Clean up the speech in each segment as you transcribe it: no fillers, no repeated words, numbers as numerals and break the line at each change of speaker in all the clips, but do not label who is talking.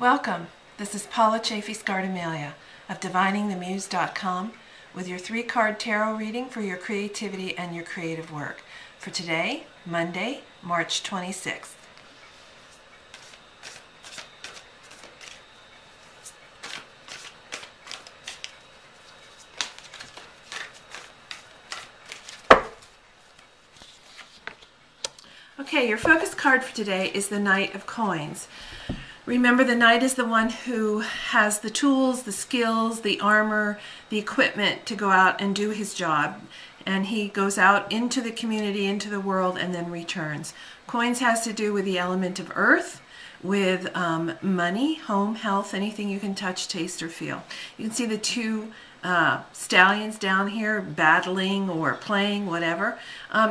Welcome. This is Paula Chafee-Scardamelia of DiviningTheMuse.com with your 3-card tarot reading for your creativity and your creative work for today, Monday, March 26th. Okay, your focus card for today is the Knight of Coins. Remember, the Knight is the one who has the tools, the skills, the armor, the equipment to go out and do his job. And he goes out into the community, into the world, and then returns. Coins has to do with the element of earth, with money, home, health, anything you can touch, taste, or feel. You can see the two stallions down here battling or playing, whatever.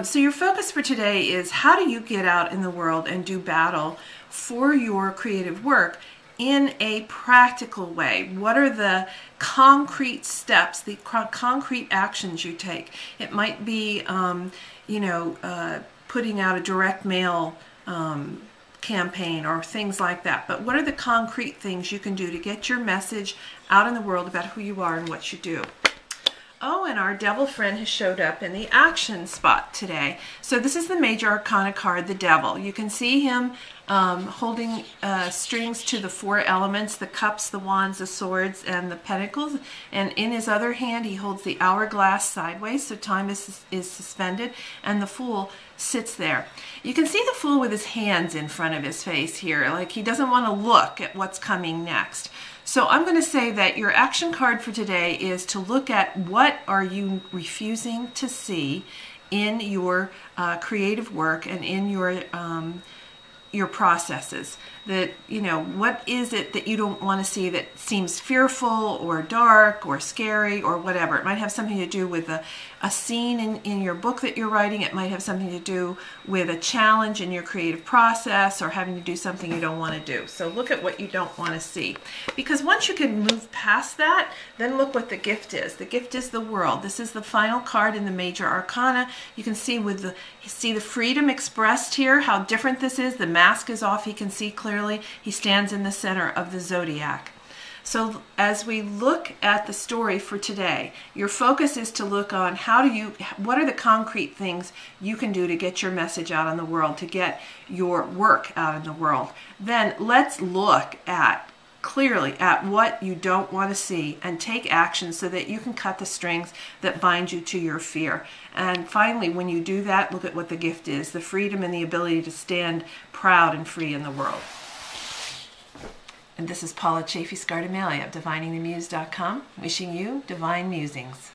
So your focus for today is how do you get out in the world and do battle for your creative work in a practical way? What are the concrete steps, the concrete actions you take? It might be, putting out a direct mail campaign or things like that. But what are the concrete things you can do to get your message out in the world about who you are and what you do? Oh, and our devil friend has showed up in the action spot today. So this is the Major Arcana card, the Devil. You can see him holding strings to the 4 elements, the cups, the wands, the swords, and the pentacles. And in his other hand, he holds the hourglass sideways, so time is suspended, and the Fool sits there. You can see the Fool with his hands in front of his face here, like he doesn't want to look at what's coming next. So I'm going to say that your action card for today is to look at what are you refusing to see in your creative work and in your processes. That, what is it that you don't want to see that seems fearful or dark or scary or whatever. It might have something to do with a scene in your book that you're writing. It might have something to do with a challenge in your creative process or having to do something you don't want to do. So look at what you don't want to see. Because once you can move past that, then look what the gift is. The gift is the World. This is the final card in the Major Arcana. You can see the freedom expressed here, how different this is. The mask is off. He can see clearly. He stands in the center of the zodiac. So as we look at the story for today, your focus is to look on what are the concrete things you can do to get your message out in the world, to get your work out in the world. Then let's look clearly at what you don't want to see and take action so that you can cut the strings that bind you to your fear. And finally, when you do that, look at what the gift is, the freedom and the ability to stand proud and free in the world. And this is Paula Chafee-Scardamelia of DiviningTheMuse.com, wishing you divine musings.